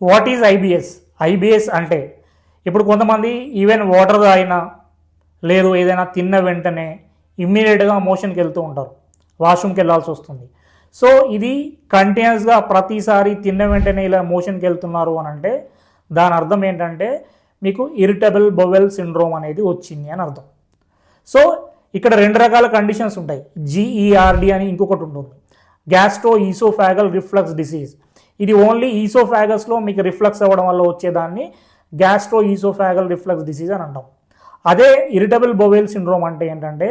What is IBS? IBS అంటే ఇప్పుడు కొంతమంది ఈవెన్ వాటర్ తాగినా లేదు ఏదైనా తిన్న వెంటనే ఇమ్మీడియట్గా మోషన్కి వెళ్తూ ఉంటారు, వాష్రూమ్కి వెళ్ళాల్సి వస్తుంది. సో ఇది కంటిన్యూస్గా ప్రతిసారి తిన్న వెంటనే ఇలా మోషన్కి వెళ్తున్నారు అని అంటే దాని అర్థం ఏంటంటే మీకు ఇరిటబుల్ బowel సిండ్రోమ్ అనేది వచ్చింది అని అర్థం. సో ఇక్కడ రెండు రకాల కండిషన్స్ ఉంటాయి. GERD అని ఇంకొకటి ఉంటుంది, గ్యాస్ట్రో ఈసోఫాగల్ రిఫ్లక్స్ డిసీజ్. ఇది ఓన్లీ ఈసోఫాగస్లో మీకు రిఫ్లక్స్ అవ్వడం వల్ల వచ్చేదాన్ని గ్యాస్ట్రో ఈసోఫాగల్ రిఫ్లక్స్ డిసీజ్ అని అంటాం. అదే ఇరిటబుల్ బowel సిండ్రోమ్ అంటే ఏంటంటే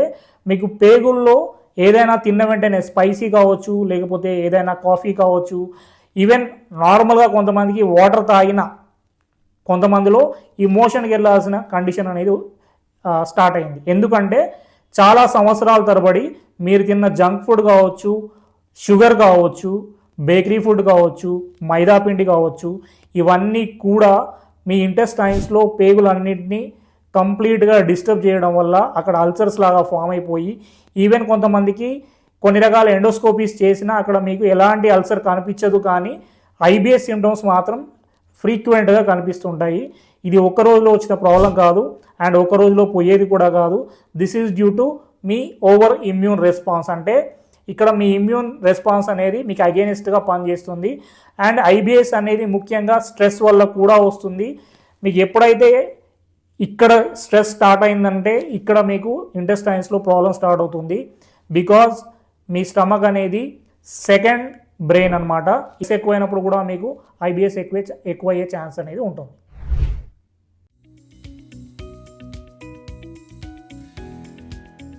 మీకు పేగుల్లో ఏదైనా తిన్న వెంటనే స్పైసీ కావచ్చు, లేకపోతే ఏదైనా కాఫీ కావచ్చు, ఈవెన్ నార్మల్గా కొంతమందికి వాటర్ తాగిన కొంతమందిలో ఈ మోషన్కి వెళ్ళాల్సిన కండిషన్ అనేది స్టార్ట్ అయింది. ఎందుకంటే చాలా సంవత్సరాల తరబడి మీరు తిన్న జంక్ ఫుడ్ కావచ్చు, షుగర్ కావచ్చు, బేకరీ ఫుడ్ కావచ్చు, మైదా పిండి కావచ్చు, ఇవన్నీ కూడా మీ ఇంటెస్టైన్స్లో పేగులన్నింటినీ కంప్లీట్గా డిస్టర్బ్ చేయడం వల్ల అక్కడ అల్సర్స్ లాగా ఫామ్ అయిపోయి ఈవెన్ కొంతమందికి కొన్ని రకాల ఎండోస్కోపీస్ చేసినా అక్కడ మీకు ఎలాంటి అల్సర్ కనిపించదు, కానీ ఐబిఎస్ సిమ్టమ్స్ మాత్రం ఫ్రీక్వెంట్గా కనిపిస్తుంటాయి. ఇది ఒక్క రోజులో వచ్చిన ప్రాబ్లం కాదు అండ్ ఒక్క రోజులో పోయేది కూడా కాదు. This is due to me over immune response. అంటే ఇక్కడ మీ ఇమ్యూన్ రెస్పాన్స్ అనేది మీకు అగేనిస్ట్గా పనిచేస్తుంది. అండ్ ఐబిఎస్ అనేది ముఖ్యంగా స్ట్రెస్ వల్ల కూడా వస్తుంది. మీకు ఎప్పుడైతే ఇక్కడ స్ట్రెస్ స్టార్ట్ అయిందంటే ఇక్కడ మీకు ఇంటెస్టైన్స్లో ప్రాబ్లం స్టార్ట్ అవుతుంది. బికాజ్ మీ స్టమక్ అనేది సెకండ్ బ్రెయిన్ అనమాట. ఎక్కువైనప్పుడు కూడా మీకు ఐబిఎస్ ఎక్కువయ్యే ఛాన్స్ అనేది ఉంటుంది.